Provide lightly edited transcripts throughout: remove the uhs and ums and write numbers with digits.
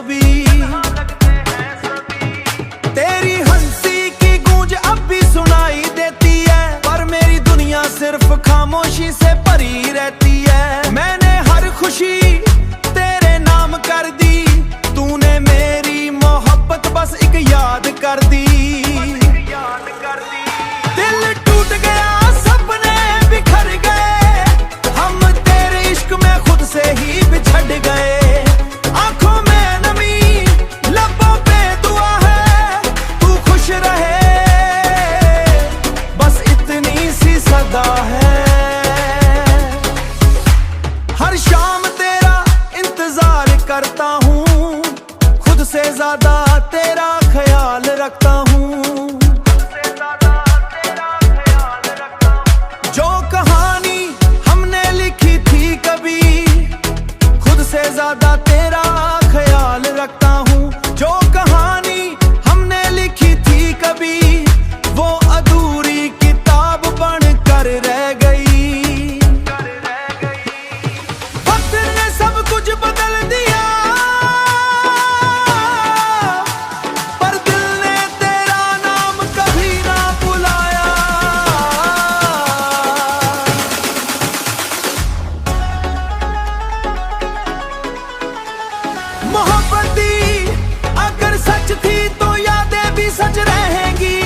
सभी। तेरी हंसी की गूंज अब भी सुनाई देती है, पर मेरी दुनिया सिर्फ खामोशी से भरी रहती है। मैंने हर खुशी तेरे नाम कर दी, तूने मेरी मोहब्बत बस एक याद कर दी। दिल टूट गया, सपने बिखर गए, हम तेरे इश्क में खुद से ही बिछड़ गए। आंखों में नमी, लबों पे दुआ है, तू खुश रहे, बस इतनी सी सदा है। हर शाम तेरा इंतजार करता हूँ, खुद से ज्यादा तेरा ख्याल रखता हूँ। जो कहानी हमने लिखी थी कभी, खुद से ज्यादा तेरा ख्याल रखता हूँ। जो कहानी हमने लिखी थी कभी, वो अधूरी किताब बनकर रह गई। वक्त ने सब कुछ बदल दिया, पर दिल ने तेरा नाम कभी ना बुलाया। मोहब्बती अगर सच थी तो यादें भी सच रहेंगी,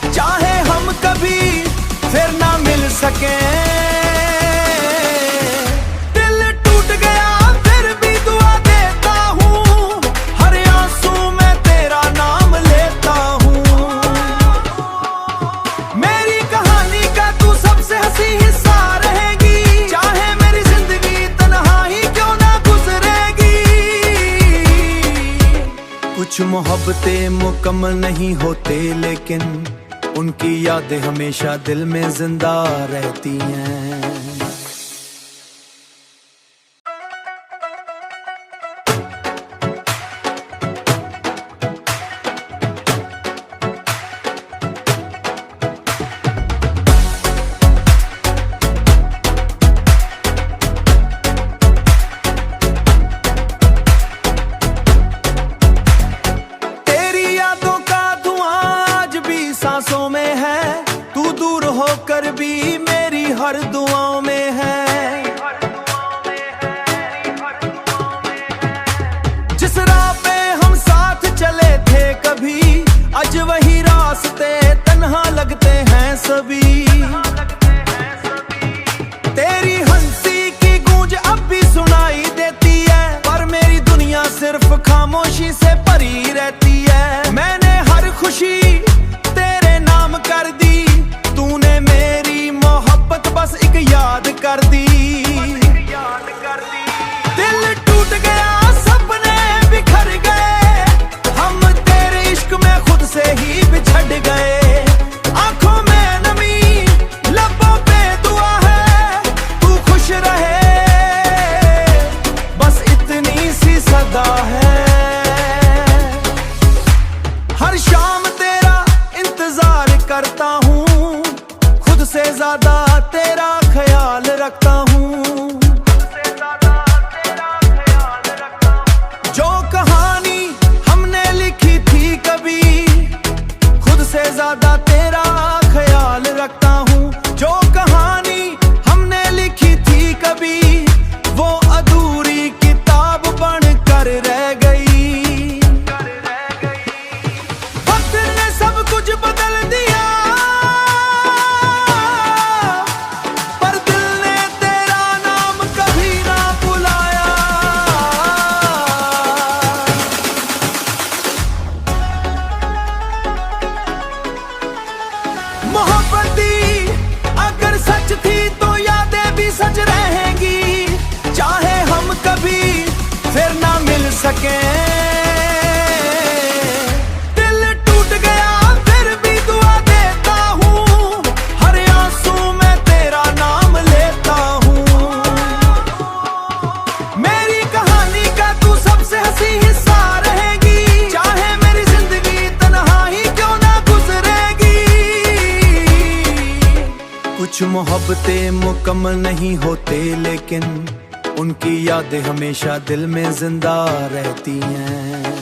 चाहे हम कभी फिर ना मिल सके। दिल टूट गया फिर भी दुआ देता हूँ, हर आंसू में तेरा नाम लेता हूँ। मेरी कहानी का तू सबसे हंसी हिस्सा रहेगी, चाहे मेरी जिंदगी तन्हाई क्यों ना गुजरेगी। कुछ मोहब्बतें मुकम्मल नहीं होते, लेकिन उनकी यादें हमेशा दिल में जिंदा रहती हैं। तेरी यादों का धुआं आज भी सांसों में है, तू दूर होकर भी मेरी हर दुआओं में है। जिस राह पे हम साथ चले थे कभी, आज वही रास्ते तन्हा लगते हैं सभी। तेरी हंसी की गूंज अब भी सुनाई देती है, पर मेरी दुनिया सिर्फ खामोशी से भरी रहती है। मैंने हर खुशी तेरे नाम कर दी, तूने मेरी मोहब्बत बस एक याद कर दी। दिल टूट गया, सपने बिखर गए, हम तेरे इश्क में खुद से ही बिछड़ गए। आंखों में नमी, लबों पे दुआ है, तू खुश रहे, बस इतनी सी सदा है। हर शाम तेरा इंतजार करता हूँ, खुद से ज्यादा तेरा ख्याल रखता हूँ। जो कहानी हमने लिखी थी कभी, खुद से ज्यादा तेरा ख्याल रखता हूँ। जो कहानी हमने लिखी थी कभी, वो अधूरी किताब बनकर रह गई। वक्त ने सब कुछ बदल दिया, पर दिल ने तेरा नाम कभी ना बुलाया। मोहब्बती अगर सच थी तो यादें भी सच रहेंगी, चाहे हम कभी फिर ना मिल सके। दिल टूट गया फिर भी दुआ देता हूँ, हर आंसू में तेरा नाम लेता हूँ। मेरी कहानी का तू सबसे हंसी हिस्सा रहेगी, चाहे मेरी जिंदगी तन्हाई क्यों ना गुजरेगी। कुछ मोहब्बतें मुकम्मल नहीं होते, लेकिन उनकी यादें हमेशा दिल में जिंदा रहती हैं।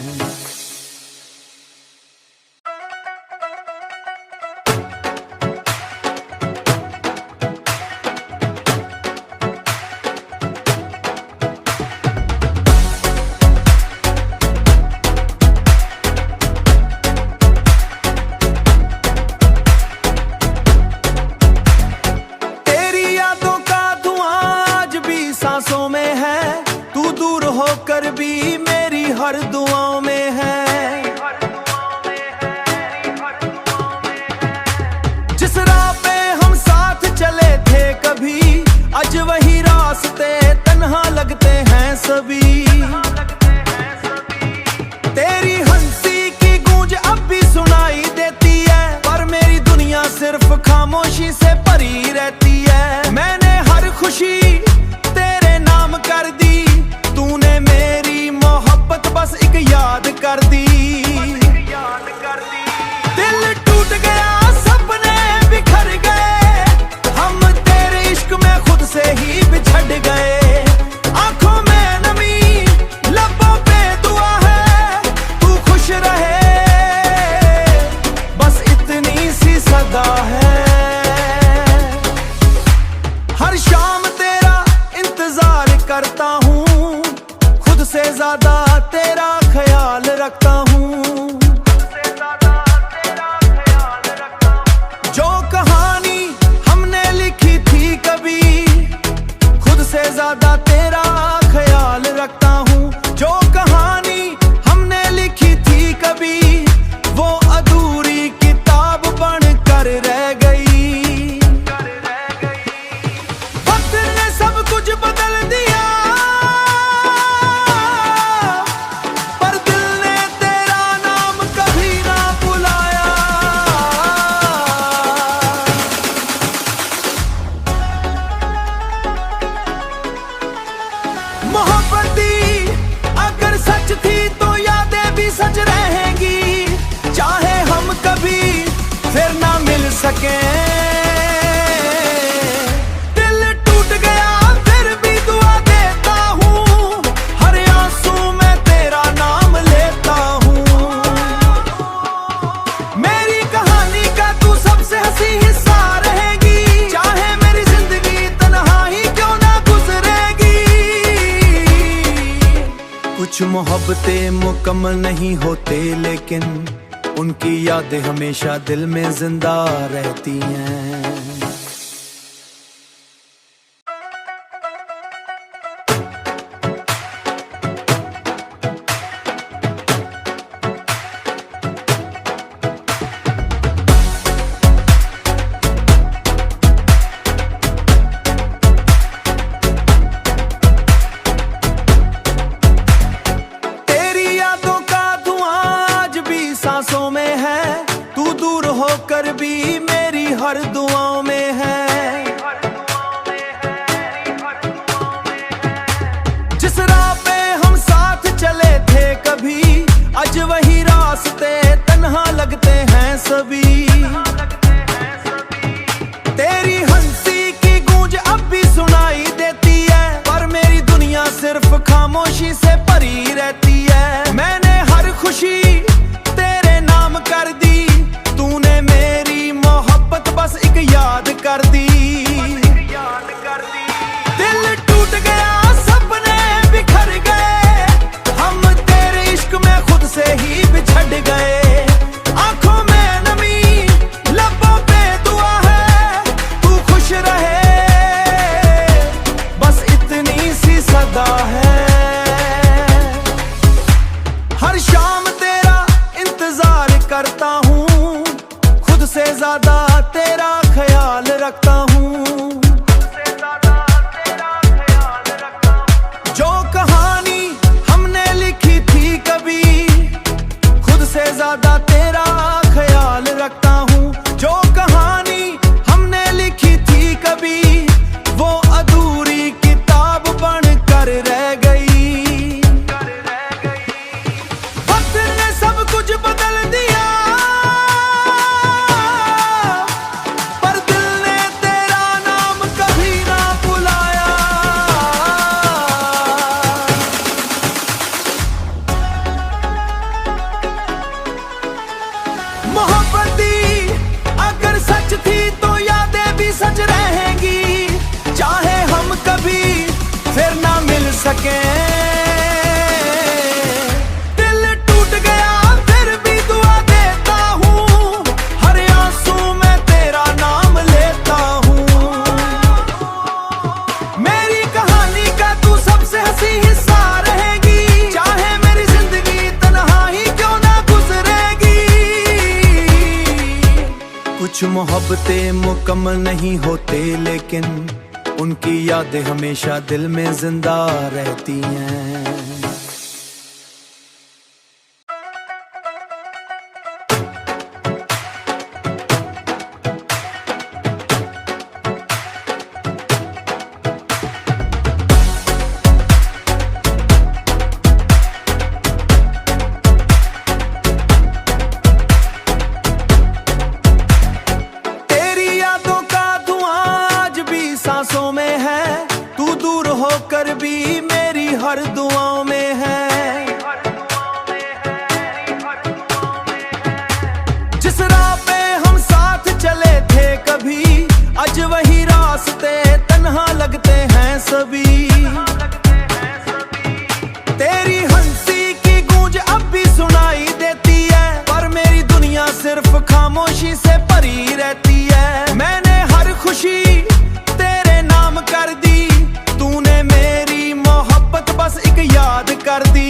सांसों में है तू, दूर होकर भी मेरी हर दुआओं में है। जिस राह पे हम साथ चले थे कभी, आज वही रास्ते तन्हा लगते हैं सभी। तेरी हंसी की गूंज अब भी सुनाई देती है, पर मेरी दुनिया सिर्फ खामोशी से भरी रहती है। मैंने हर खुशी कर दी, तूने मेरी मोहब्बत बस एक याद कर दी। दिल टूट गया, सपने बिखर गए, हम तेरे इश्क में खुद से ही बिछड़ गए। आंखों में नमी, लबों पे दुआ है, तू खुश रहे, बस इतनी सी सदा है। हर शाम तेरा इंतजार करता हूँ, खुद से ज्यादा तेरा ख्याल रखता हूँ। जो कहानी हमने लिखी थी कभी, खुद से ज्यादा तेरा ख्याल रखता हूँ। जो कहानी हमने लिखी थी कभी, वो अधूरी किताब बन कर रह गई। वक्त ने सब कुछ बदल दिया, मोहब्बती अगर सच थी तो यादें भी सच रहेंगी, चाहे हम कभी फिर ना मिल सके। दिल टूट गया फिर भी दुआ देता हूँ, हर आंसू में तेरा नाम लेता हूँ। मेरी कहानी का तू सबसे हंसी हिस्सा रहेगी, चाहे मेरी जिंदगी तन्हाई क्यों ना गुजरेगी। कुछ मोहब्बतें मुकम्मल नहीं होते, लेकिन उनकी यादें हमेशा दिल में जिंदा रहती हैं। सांसों में है तू, दूर होकर भी मेरी हर दुआओं में है। जिस राह पे हम साथ चले थे कभी, आज वही रास्ते तन्हा लगते हैं सभी। तेरी हंसी की गूंज अब भी सुनाई देती है, पर मेरी दुनिया सिर्फ खामोशी से भरी रहती है। मैंने हर खुशी कर दी, तूने मेरी मोहब्बत बस एक याद कर दी। दिल टूट गया, सपने बिखर गए, हम तेरे इश्क में खुद से ही बिछड़ गए। आंखों में नमी, सके। दिल टूट गया फिर भी दुआ देता हूँ, हर आंसू में तेरा नाम लेता हूँ। मेरी कहानी का तू सबसे हंसी हिस्सा रहेगी, चाहे मेरी जिंदगी तन्हाई क्यों ना गुजरेगी। कुछ मोहब्बतें मुकम्मल नहीं होते, लेकिन उनकी यादें हमेशा दिल में जिंदा रहती हैं। सांसों में है तू, दूर होकर भी मेरी हर दुआओं में है। जिस राह पे हम साथ चले थे कभी, आज वही रास्ते तन्हा लगते हैं सभी। तेरी हंसी की गूंज अब भी सुनाई देती है, पर मेरी दुनिया सिर्फ खामोशी से भरी रहती है। मैंने हर खुशी कर दी, तूने मेरी मोहब्बत बस एक याद कर दी।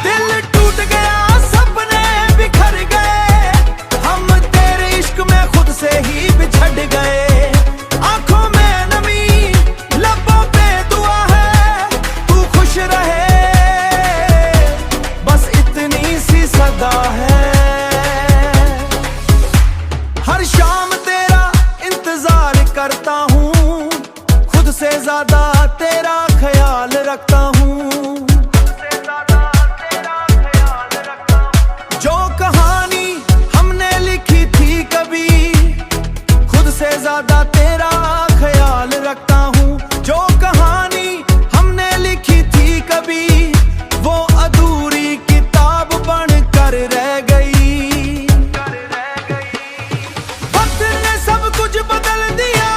दिल टूट गया सपने बिखर गए, हम तेरे इश्क में खुद से ही बिछड़ गए। आंखों में नमी लबों पे दुआ है, तू खुश रहे बस इतनी सी सदा है। हर शाम तेरा इंतजार करता हूँ, खुद से ज्यादा तेरा ख्याल रखता हूँ। जो कहानी हमने लिखी थी कभी, खुद से ज्यादा तेरा ख्याल रखता हूँ। जो कहानी हमने लिखी थी कभी, वो अधूरी किताब बनकर रह गई। वक्त ने सब कुछ बदल दिया,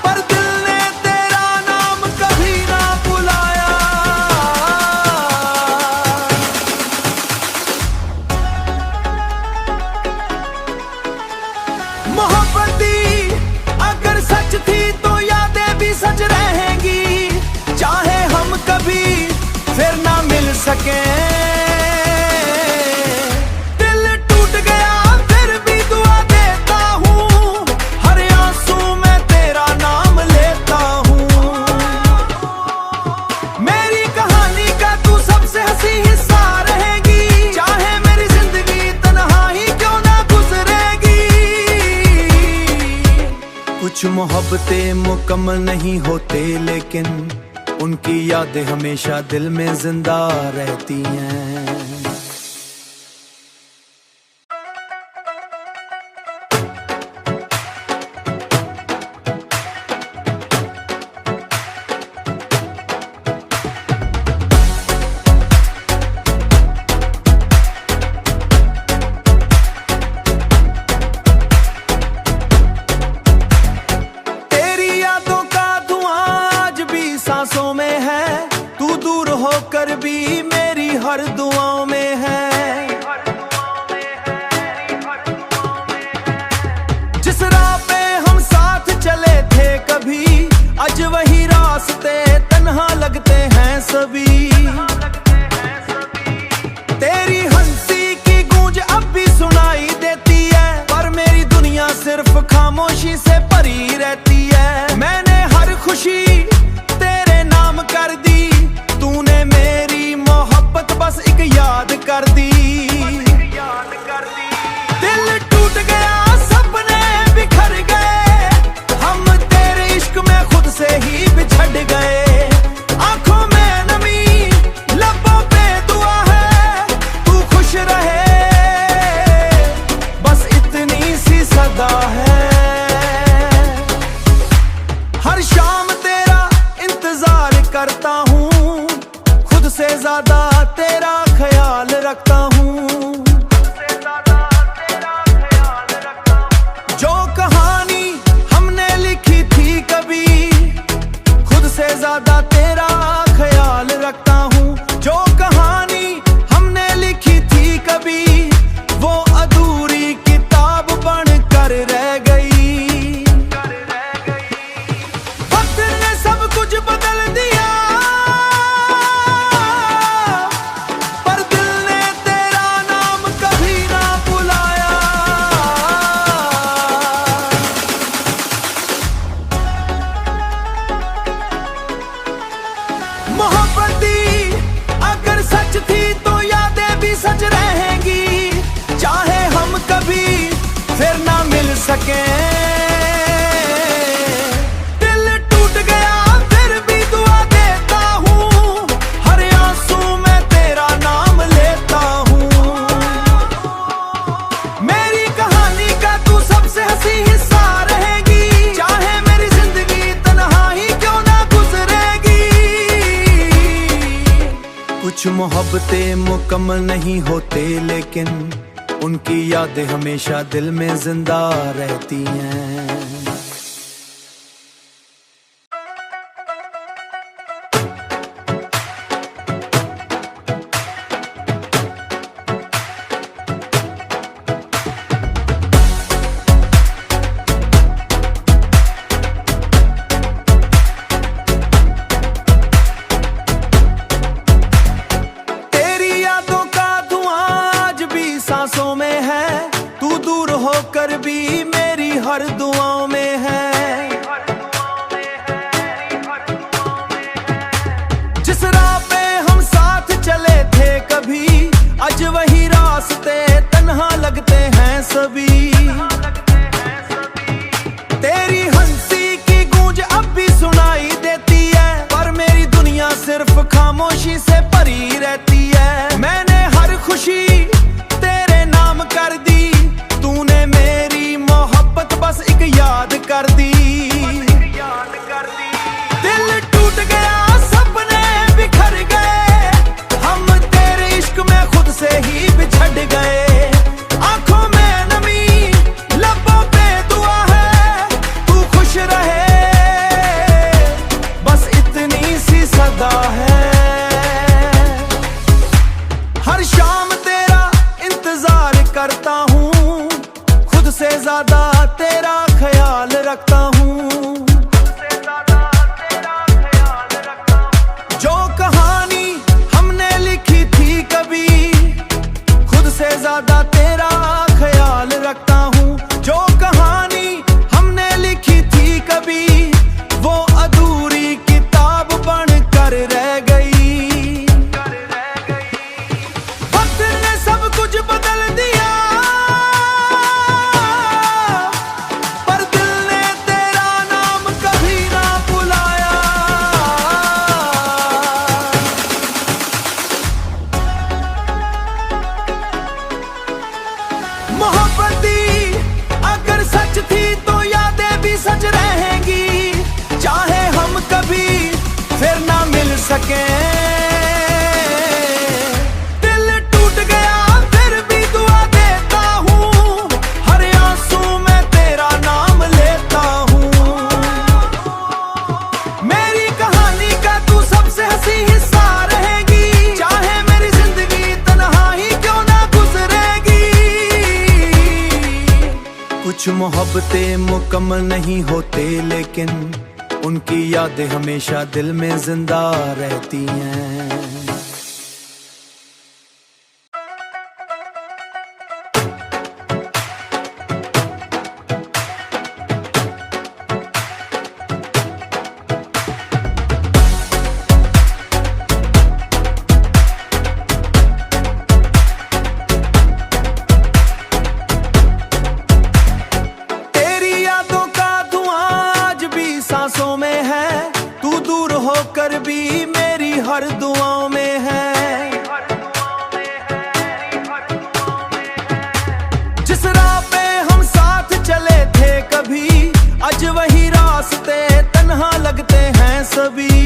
पर दिल ने तेरा नाम कभी ना बुलाया। मोहब्बती अगर सच थी तो यादें भी सच रहेंगी, चाहे हम कभी फिर ना मिल सके। कुछ मोहब्बतें मुकम्मल नहीं होते, लेकिन उनकी यादें हमेशा दिल में जिंदा रहती हैं। सांसों में है तू, दूर होकर भी मेरी हर दुआओं में रहेंगी, चाहे हम कभी फिर ना मिल सके। दिल टूट गया फिर भी दुआ देता हूँ, हर आंसू में तेरा नाम लेता हूँ। मेरी कहानी का तू सबसे हंसी हिस्सा रहेगी, चाहे मेरी जिंदगी तन्हाई क्यों ना गुजरेगी। कुछ मोहब्बतें मुकम्मल नहीं होते, लेकिन उनकी यादें हमेशा दिल में जिंदा रहती हैं। सांसों में है तू, दूर होकर भी मेरी हर दुआओं में है। जिस राह पे हम साथ चले थे कभी, आज वही रास्ते तन्हा लगते हैं सभी। तेरी हंसी की गूंज अब भी सुनाई देती है, पर मेरी दुनिया सिर्फ खामोशी से भरी रहती है। मैंने हर खुशी कर दी, तूने मेरी मोहब्बत बस एक याद कर दी। दिल टूट गया सपने बिखर गए, हम तेरे इश्क में खुद से ही बिछड़ गए। आंखों में नमी लबों पे दुआ है, तू खुश रहे बस इतनी सी सदा है। हर शाम तेरा इंतजार करता हूँ, खुद से ज्यादा तेरा ख्याल रखता हूँ। जो कहानी हमने लिखी थी कभी, खुद से ज्यादा तेरा ख्याल रखता हूँ। जो कहानी हमने लिखी थी कभी, वो अधूरी किताब बनकर रह गई। वक्त ने सब कुछ बदल दिया, पर दिल ने तेरा नाम कभी ना बुलाया। मोहब्बती अगर सच थी तो यादें भी सच रहेंगी, चाहे हम कभी फिर ना मिल सके। कुछ मोहब्बतें मुकम्मल नहीं होते, लेकिन उनकी यादें हमेशा दिल में जिंदा रहती हैं। सांसों में है तू, दूर होकर भी मेरी हर दुआओं में है। जिस राह पे हम साथ चले थे कभी, आज वही रास्ते तन्हा लगते हैं सभी।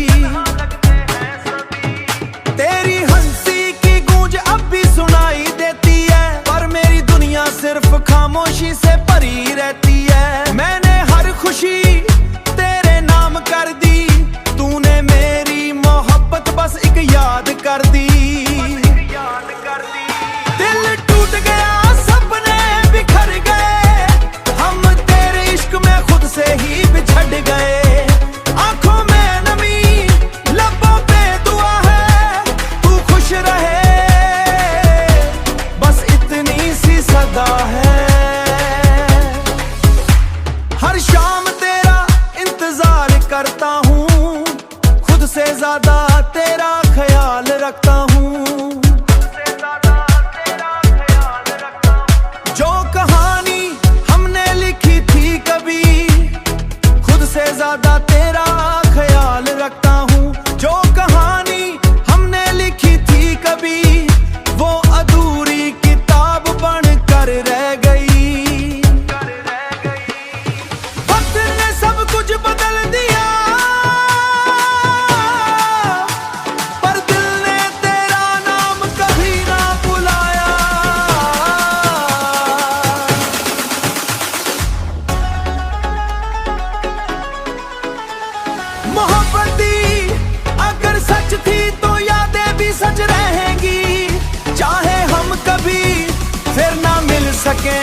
तेरी हंसी की गूंज अब भी सुनाई देती है, पर मेरी दुनिया सिर्फ खामोशी से भरी रहती है। मैंने हर खुशी कर दी, तूने मेरी सके।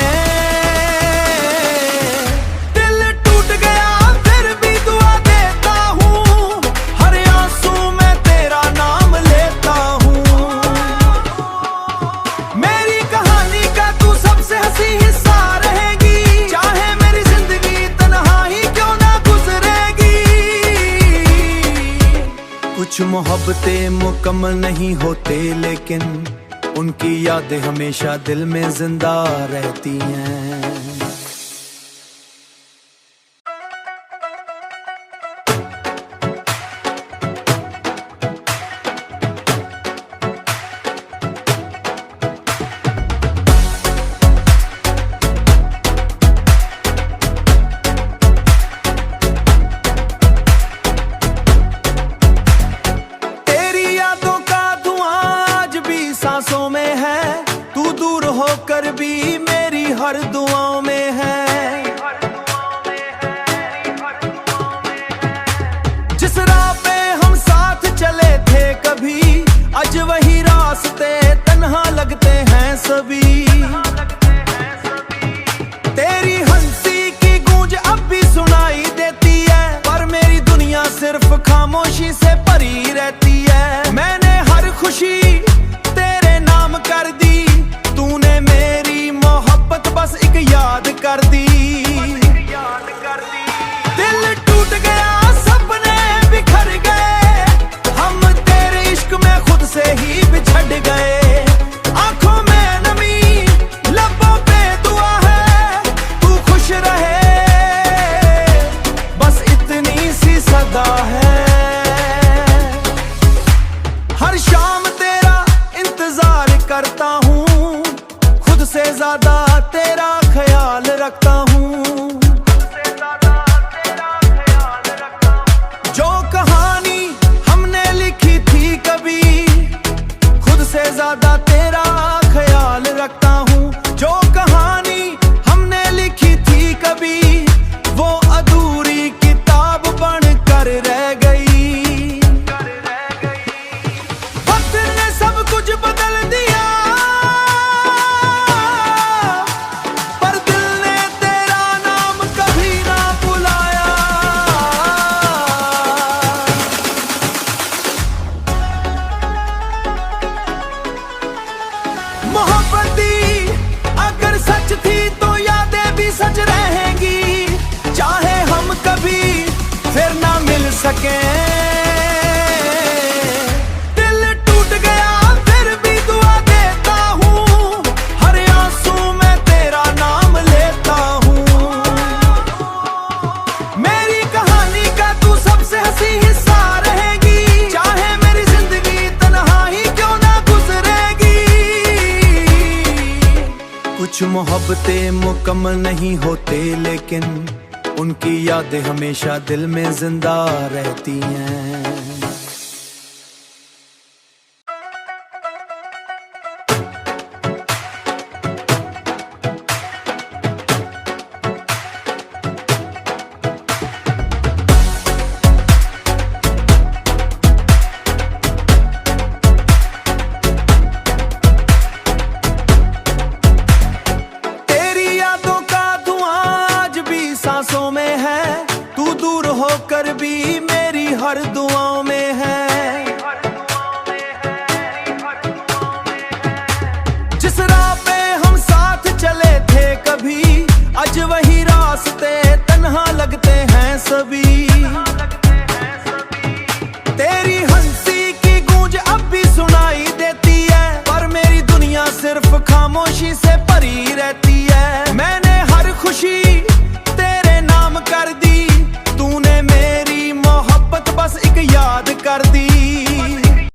दिल टूट गया फिर भी दुआ देता हूँ, हर आंसू में तेरा नाम लेता हूँ। मेरी कहानी का तू सबसे हंसी हिस्सा रहेगी, चाहे मेरी जिंदगी तन्हाई क्यों ना गुजरेगी। कुछ मोहब्बतें मुकम्मल नहीं होते, लेकिन उनकी यादें हमेशा दिल में जिंदा रहती हैं। सांसों में है तू, दूर होकर भी मेरी हर दुआओं में है। जिस राह पे हम साथ चले थे कभी, आज वही रास्ते तन्हा लगते हैं सभी। तेरी हंसी की गूंज अब भी सुनाई देती है, पर मेरी दुनिया सिर्फ खामोशी से भरी रहती है। मैंने हर खुशी कर दी, तूने मेरी मोहब्बत बस एक याद कर दी। दिल टूट गया सपने बिखर गए, हम तेरे इश्क में खुद से ही बिछड़ गए। आंखों में नमी लबों पे दुआ है, तू खुश रहे बस इतनी सी सदा है। हर शाम तेरा इंतजार करता हूँ, खुद से ज्यादा तेरा ख्याल रखता हूँ। जो कहानी हमने लिखी थी कभी, खुद से ज्यादा तेरा ख्याल रखता हूँ। जो कहानी हमने लिखी थी कभी, वो अधूरी किताब बनकर रह गई। वक्त ने सब कुछ बदल दिया, मोहब्बती अगर सच थी तो यादें भी सच रहेंगी, चाहे हम कभी फिर ना मिल सके। दिल टूट गया फिर भी दुआ देता हूँ, हर आंसू में तेरा नाम लेता हूँ। मेरी कहानी का तू सबसे हंसी हिस्सा रहेगी, चाहे मेरी जिंदगी तन्हाई क्यों ना गुजरेगी। कुछ मोहब्बतें मुकम्मल नहीं होते, लेकिन उनकी यादें हमेशा दिल में जिंदा रहती हैं।